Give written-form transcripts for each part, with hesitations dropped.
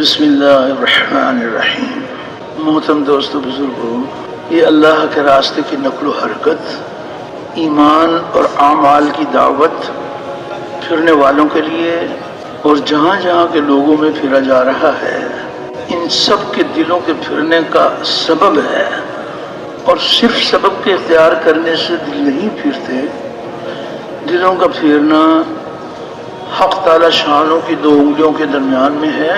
بسم اللہ الرحمن الرحیم۔ محترم دوستو بزرگوں، یہ اللہ کے راستے کی نقل و حرکت، ایمان اور اعمال کی دعوت پھرنے والوں کے لیے اور جہاں جہاں کے لوگوں میں پھرا جا رہا ہے، ان سب کے دلوں کے پھرنے کا سبب ہے، اور صرف سبب کے اختیار کرنے سے دل نہیں پھرتے۔ دلوں کا پھرنا حق تعالی شانوں کی دو انگلیوں کے درمیان میں ہے۔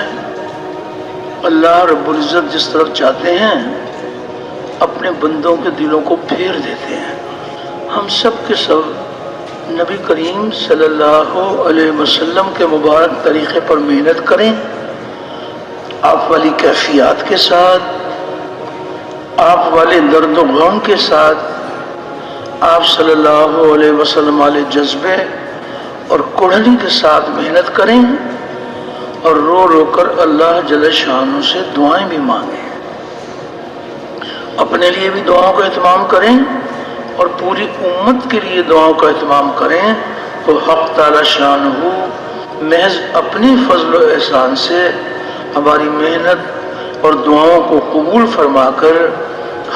اللہ رب العزت جس طرف چاہتے ہیں اپنے بندوں کے دلوں کو پھیر دیتے ہیں۔ ہم سب کے سب نبی کریم صلی اللہ علیہ وسلم کے مبارک طریقے پر محنت کریں، آپ والی کیفیات کے ساتھ، آپ والے درد و غم کے ساتھ، آپ صلی اللہ علیہ وسلم والے جذبے اور کڑھنی کے ساتھ محنت کریں، اور رو رو کر اللہ جل شانہ سے دعائیں بھی مانگیں۔ اپنے لیے بھی دعاؤں کا اہتمام کریں اور پوری امت کے لیے دعاؤں کا اہتمام کریں، تو حق تعالی شانہ محض اپنی فضل و احسان سے ہماری محنت اور دعاؤں کو قبول فرما کر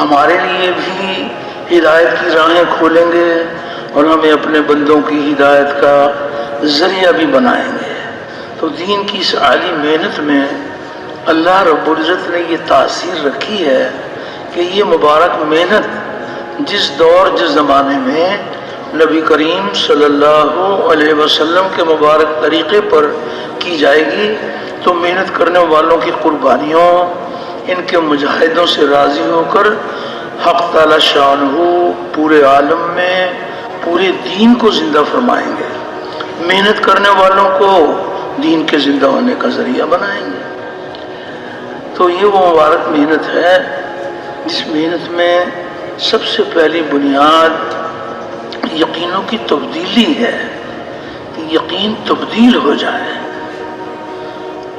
ہمارے لیے بھی ہدایت کی راہیں کھولیں گے اور ہمیں اپنے بندوں کی ہدایت کا ذریعہ بھی بنائیں گے۔ تو دین کی اس عالی محنت میں اللہ رب العزت نے یہ تاثیر رکھی ہے کہ یہ مبارک محنت جس دور جس زمانے میں نبی کریم صلی اللہ علیہ وسلم کے مبارک طریقے پر کی جائے گی، تو محنت کرنے والوں کی قربانیوں، ان کے مجاہدوں سے راضی ہو کر حق تعالی شانہ پورے عالم میں پورے دین کو زندہ فرمائیں گے، محنت کرنے والوں کو دین کے زندہ ہونے کا ذریعہ بنائیں گے۔ تو یہ وہ مبارک محنت ہے جس محنت میں سب سے پہلی بنیاد یقینوں کی تبدیلی ہے، کہ یقین تبدیل ہو جائے،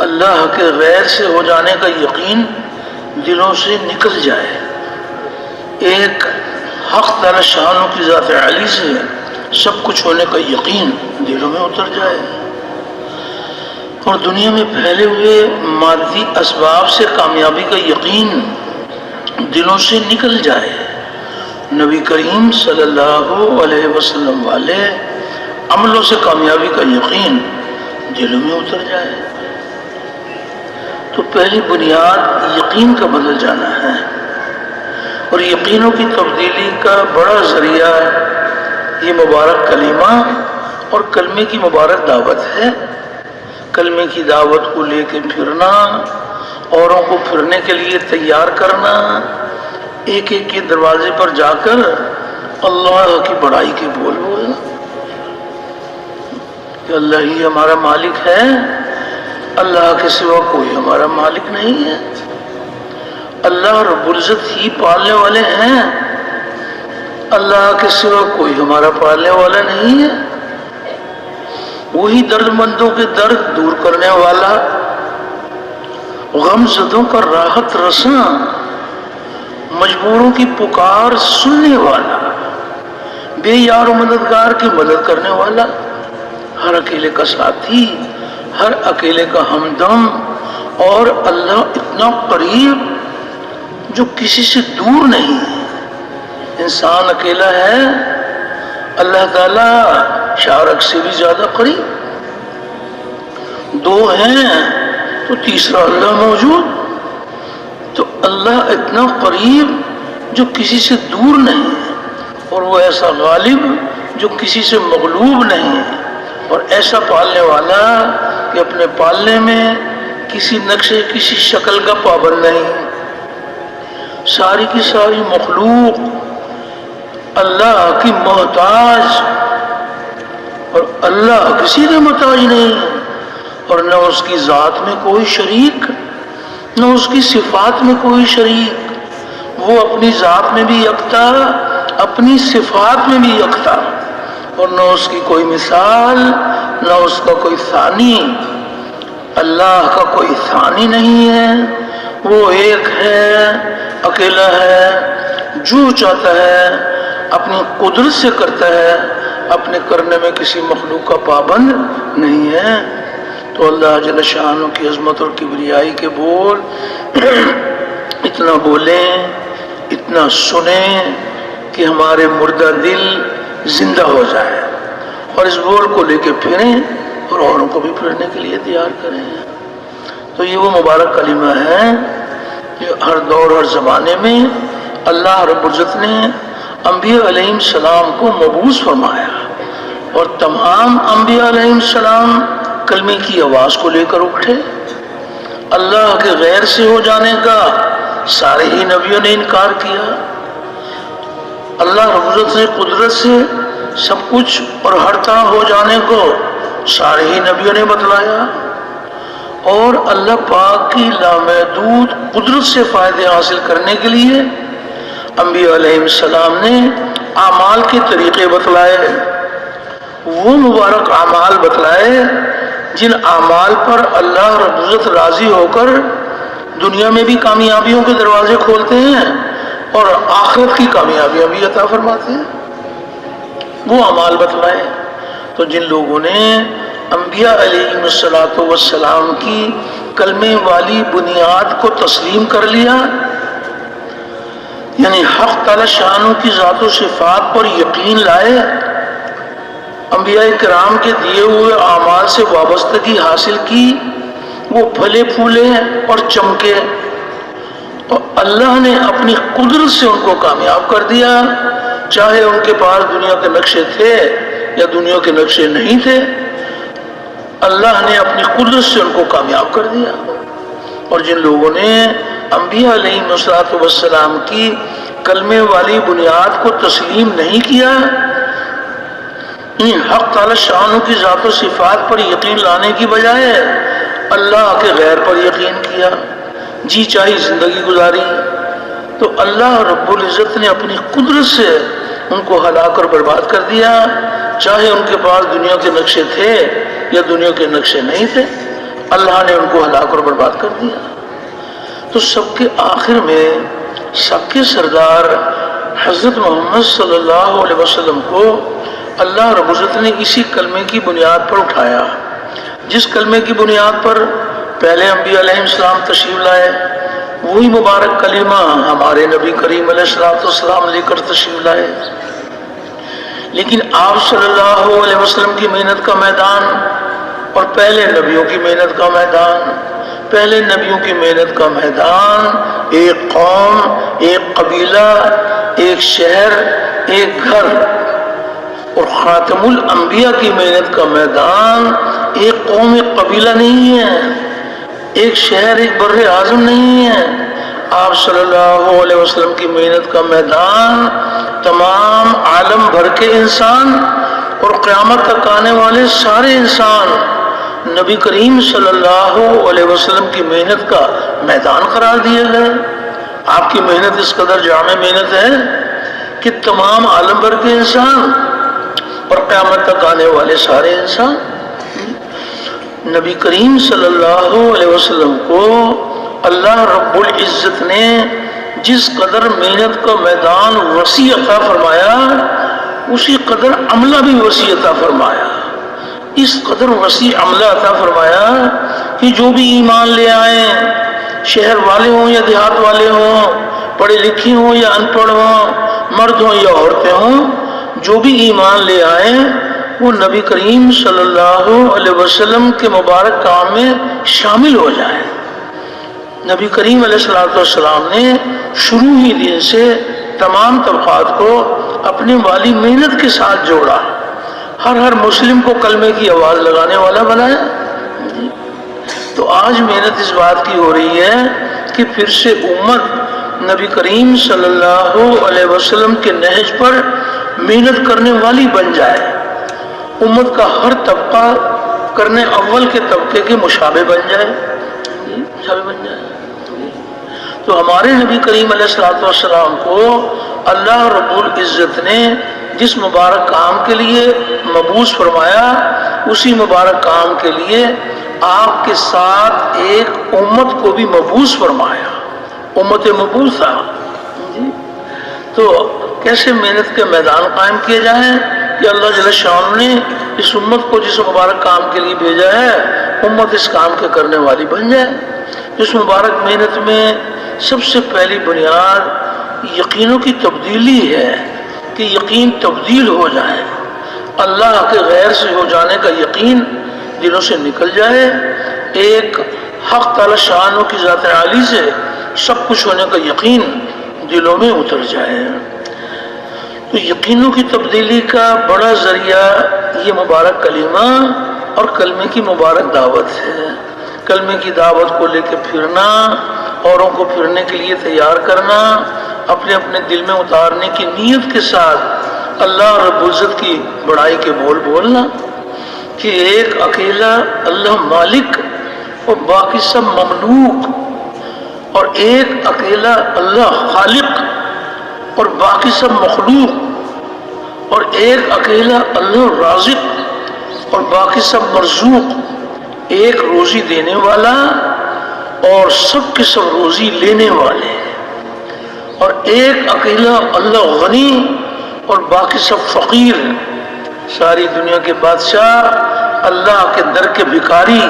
اللہ کے غیر سے ہو جانے کا یقین دلوں سے نکل جائے، ایک حق تعالی شانوں کی ذات عالی سے سب کچھ ہونے کا یقین دلوں میں اتر جائے، اور دنیا میں پھیلے ہوئے مادی اسباب سے کامیابی کا یقین دلوں سے نکل جائے، نبی کریم صلی اللہ علیہ وسلم والے عملوں سے کامیابی کا یقین دلوں میں اتر جائے۔ تو پہلی بنیاد یقین کا بدل جانا ہے، اور یقینوں کی تبدیلی کا بڑا ذریعہ یہ مبارک کلمہ اور کلمے کی مبارک دعوت ہے۔ کلمے کی دعوت کو لے کے پھرنا، اوروں کو پھرنے کے لیے تیار کرنا، ایک ایک کے دروازے پر جا کر اللہ کی بڑائی کے بول بولنا کہ اللہ ہی ہمارا مالک ہے، اللہ کے سوا کوئی ہمارا مالک نہیں ہے، اللہ رب العزت ہی پالنے والے ہیں، اللہ کے سوا کوئی ہمارا پالنے والا نہیں ہے، وہی درد مندوں کے درد دور کرنے والا، غم زدوں کا راحت رساں، مجبوروں کی پکار سننے والا، بے یار و مددگار کی مدد کرنے والا، ہر اکیلے کا ساتھی، ہر اکیلے کا ہمدم، اور اللہ اتنا قریب جو کسی سے دور نہیں ہے۔ انسان اکیلا ہے، اللہ تعالیٰ شارک سے بھی زیادہ قریب، دو ہیں تو تیسرا اللہ موجود، تو اللہ اتنا قریب جو کسی سے دور نہیں ہے، اور وہ ایسا غالب جو کسی سے مغلوب نہیں ہے، اور ایسا پالنے والا کہ اپنے پالنے میں کسی نقشے کسی شکل کا پابند نہیں۔ ساری کی ساری مخلوق اللہ کی محتاج، اور اللہ کسی کے محتاج نہیں ہے، اور نہ اس کی ذات میں کوئی شریک، نہ اس کی صفات میں کوئی شریک، وہ اپنی ذات میں بھی یکتا، اپنی صفات میں بھی یکتا، اور نہ اس کی کوئی مثال، نہ اس کا کوئی ثانی، اللہ کا کوئی ثانی نہیں ہے، وہ ایک ہے، اکیلا ہے، جو چاہتا ہے اپنی قدرت سے کرتا ہے، اپنے کرنے میں کسی مخلوق کا پابند نہیں ہے۔ تو اللہ جل شانہ کی عظمت اور کبریائی کے بول اتنا بولیں، اتنا سنیں کہ ہمارے مردہ دل زندہ ہو جائے، اور اس بول کو لے کے پھریں اور اوروں کو بھی پھرنے کے لیے تیار کریں۔ تو یہ وہ مبارک کلمہ ہے کہ ہر دور ہر زمانے میں اللہ رب العزت نے انبیاء علیہ السلام کو مبعوث فرمایا، اور تمام انبیاء علیہ السلام کلمے کی آواز کو لے کر اٹھے۔ اللہ کے غیر سے ہو جانے کا سارے ہی نبیوں نے انکار کیا۔ اللہ رب العزت سے قدرت سے سب کچھ اور ہر طرح ہو جانے کو سارے ہی نبیوں نے بتلایا، اور اللہ پاک کی لامحدود قدرت سے فائدے حاصل کرنے کے لیے انبیاء علیہ السلام نے اعمال کے طریقے بتلائے، وہ مبارک اعمال بتلائے جن اعمال پر اللہ رب العزت راضی ہو کر دنیا میں بھی کامیابیوں کے دروازے کھولتے ہیں اور آخرت کی کامیابیاں بھی عطا فرماتے ہیں، وہ اعمال بتلائے۔ تو جن لوگوں نے انبیاء علیہ السلام کی کلمے والی بنیاد کو تسلیم کر لیا، یعنی حق تعالی شانہ کی ذات و صفات پر یقین لائے، انبیاء کرام کے دیے ہوئے اعمال سے وابستگی حاصل کی، وہ پھلے پھولے اور چمکے، تو اللہ نے اپنی قدرت سے ان کو کامیاب کر دیا، چاہے ان کے پاس دنیا کے نقشے تھے یا دنیا کے نقشے نہیں تھے، اللہ نے اپنی قدرت سے ان کو کامیاب کر دیا۔ اور جن لوگوں نے انبیاء علیہ السلام کی کلمے والی بنیاد کو تسلیم نہیں کیا، حق تعالی شانہ کی ذات و صفات پر یقین لانے کی بجائے اللہ کے غیر پر یقین کیا، جی چاہی زندگی گزاری، تو اللہ رب العزت نے اپنی قدرت سے ان کو ہلاک کر برباد کر دیا، چاہے ان کے پاس دنیا کے نقشے تھے یا دنیا کے نقشے نہیں تھے، اللہ نے ان کو ہلاک کر برباد کر دیا۔ تو سب کے آخر میں سب کے سردار حضرت محمد صلی اللہ علیہ وسلم کو اللہ رب العزت نے اسی کلمے کی بنیاد پر اٹھایا، جس کلمے کی بنیاد پر پہلے انبیاء علیہ السلام تشریف لائے، وہی مبارک کلمہ ہمارے نبی کریم علیہ السلام لے کر تشریف لائے۔ لیکن آپ صلی اللہ علیہ وسلم کی محنت کا میدان اور پہلے نبیوں کی محنت کا میدان، پہلے نبیوں کی محنت کا میدان ایک قوم، ایک قبیلہ، ایک شہر، ایک گھر، اور خاتم الانبیاء کی محنت کا میدان ایک قوم، ایک قبیلہ نہیں ہے، ایک شہر، ایک بر اعظم نہیں ہے۔ آپ صلی اللہ علیہ وسلم کی محنت کا میدان تمام عالم بھر کے انسان اور قیامت تک آنے والے سارے انسان نبی کریم صلی اللہ علیہ وسلم کی محنت کا میدان قرار دیا گئے۔ آپ کی محنت اس قدر جامع محنت ہے کہ تمام عالم بھر کے انسان اور قیامت تک آنے والے سارے انسان نبی کریم صلی اللہ علیہ وسلم کو اللہ رب العزت نے جس قدر محنت کا میدان وسیع عطا فرمایا، اسی قدر عملہ بھی وسیع عطا فرمایا، اس قدر وسیع عملہ عطا فرمایا کہ جو بھی ایمان لے آئیں، شہر والے ہوں یا دیہات والے ہوں، پڑھے لکھے ہوں یا ان پڑھ ہوں، مرد ہوں یا عورتیں ہوں، جو بھی ایمان لے آئیں وہ نبی کریم صلی اللہ علیہ وسلم کے مبارک کام میں شامل ہو جائیں۔ نبی کریم علیہ السلام نے شروع ہی دن سے تمام طبقات کو اپنی والی محنت کے ساتھ جوڑا، ہر مسلم کو کلمے کی آواز لگانے والا بنایا۔ تو آج محنت اس بات کی ہو رہی ہے کہ پھر سے امت نبی کریم صلی اللہ علیہ وسلم کے نہج پر محنت کرنے والی بن جائے، امت کا ہر طبقہ کرنے اول کے طبقے کے مشابہ بن جائے، تو ہمارے نبی کریم علیہ السلام کو اللہ رب العزت نے جس مبارک کام کے لیے مبعوث فرمایا، اسی مبارک کام کے لیے آپ کے ساتھ ایک امت کو بھی مبعوث فرمایا، امت مبعوثہ۔ تو کیسے محنت کے میدان قائم کیے جائیں؟ کہ اللہ جل شان نے اس امت کو جس مبارک کام کے لیے بھیجا ہے، امت اس کام کے کرنے والی بن جائے۔ اس مبارک محنت میں سب سے پہلی بنیاد یقینوں کی تبدیلی ہے کہ یقین تبدیل ہو جائے، اللہ کے غیر سے ہو جانے کا یقین دلوں سے نکل جائے، ایک حق تعالی شانوں کی ذات عالی سے سب کچھ ہونے کا یقین دلوں میں اتر جائے۔ تو یقینوں کی تبدیلی کا بڑا ذریعہ یہ مبارک کلمہ اور کلمے کی مبارک دعوت ہے۔ کلمے کی دعوت کو لے کے پھرنا، اوروں کو پھرنے کے لیے تیار کرنا، اپنے اپنے دل میں اتارنے کی نیت کے ساتھ اللہ رب العزت کی بڑائی کے بول بولنا کہ ایک اکیلا اللہ مالک اور باقی سب مملوک، اور ایک اکیلا اللہ خالق اور باقی سب مخلوق، اور ایک اکیلا اللہ رازق اور باقی سب مرزوق، ایک روزی دینے والا اور سب کے سب روزی لینے والے، اور ایک اکیلا اللہ غنی اور باقی سب فقیر، ساری دنیا کے بادشاہ، اللہ کے در کے بھکاری،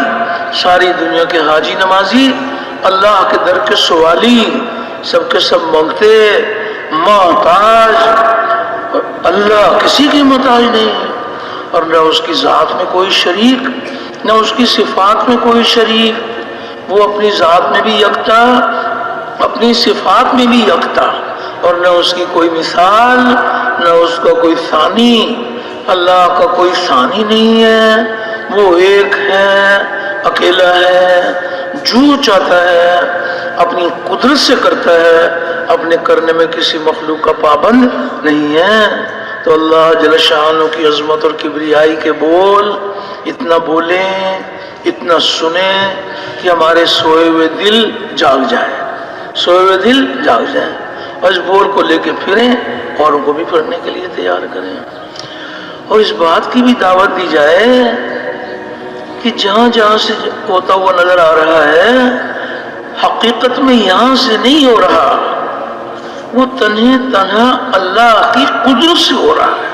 ساری دنیا کے حاجی نمازی، اللہ کے در کے سوالی، سب کے سب مانگتے، محتاج، اور اللہ کسی کی محتاج نہیں، اور نہ اس کی ذات میں کوئی شریک، نہ اس کی صفات میں کوئی شریک، وہ اپنی ذات میں بھی یکتا، اپنی صفات میں بھی یکتا، اور نہ اس کی کوئی مثال، نہ اس کا کوئی ثانی، اللہ کا کوئی ثانی نہیں ہے، وہ ایک ہے، اکیلا ہے، جو چاہتا ہے اپنی قدرت سے کرتا ہے، اپنے کرنے میں کسی مخلوق کا پابند نہیں ہے۔ تو اللہ جل شانہ کی عظمت اور کبریائی کے بول اتنا بولیں، اتنا سنیں کہ ہمارے سوئے ہوئے دل جاگ جائے، سوئے ہوئے دل جاگ جائے، اور اس بول کو لے کے پھریں، اوروں کو بھی پھرنے کے لیے تیار کریں، اور اس بات کی بھی دعوت دی جائے کہ جہاں جہاں سے ہوتا ہوا نظر آ رہا ہے، حقیقت میں یہاں سے نہیں ہو رہا، وہ تنہا اللہ کی قدرت سے ہو رہا ہے۔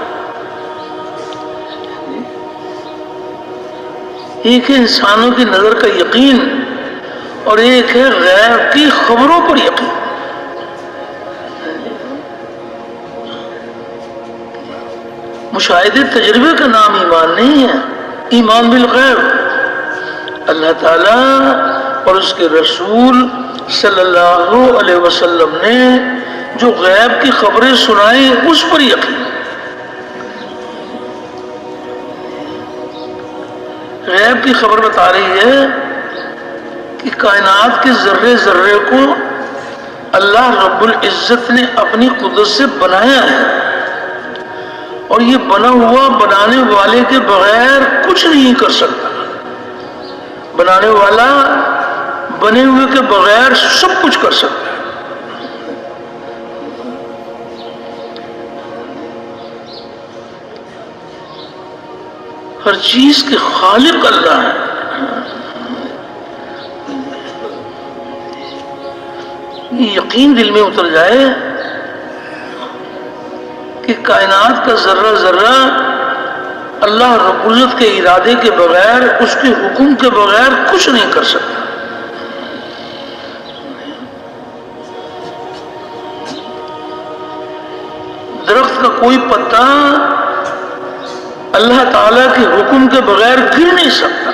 ایک ہے انسانوں کی نظر کا یقین، اور ایک ہے غیب کی خبروں پر یقین۔ مشاہدے تجربے کا نام ایمان نہیں ہے، ایمان بالغیب۔ اللہ تعالیٰ اور اس کے رسول صلی اللہ علیہ وسلم نے جو غیب کی خبریں سنائیں اس پر یقین۔ غیب کی خبر بتا رہی ہے کہ کائنات کے ذرے ذرے کو اللہ رب العزت نے اپنی قدرت سے بنایا ہے، اور یہ بنا ہوا بنانے والے کے بغیر کچھ نہیں کر سکتا، بنانے والا بنے ہوئے کے بغیر سب کچھ کر سکتا ہے۔ ہر چیز کے خالق اللہ ہے۔ یقین دل میں اتر جائے کہ کائنات کا ذرہ ذرہ اللہ رب العزت کے ارادے کے بغیر، اس کے حکم کے بغیر کچھ نہیں کر سکتا۔ درخت کا کوئی پتا اللہ تعالیٰ کے حکم کے بغیر گر نہیں سکتا،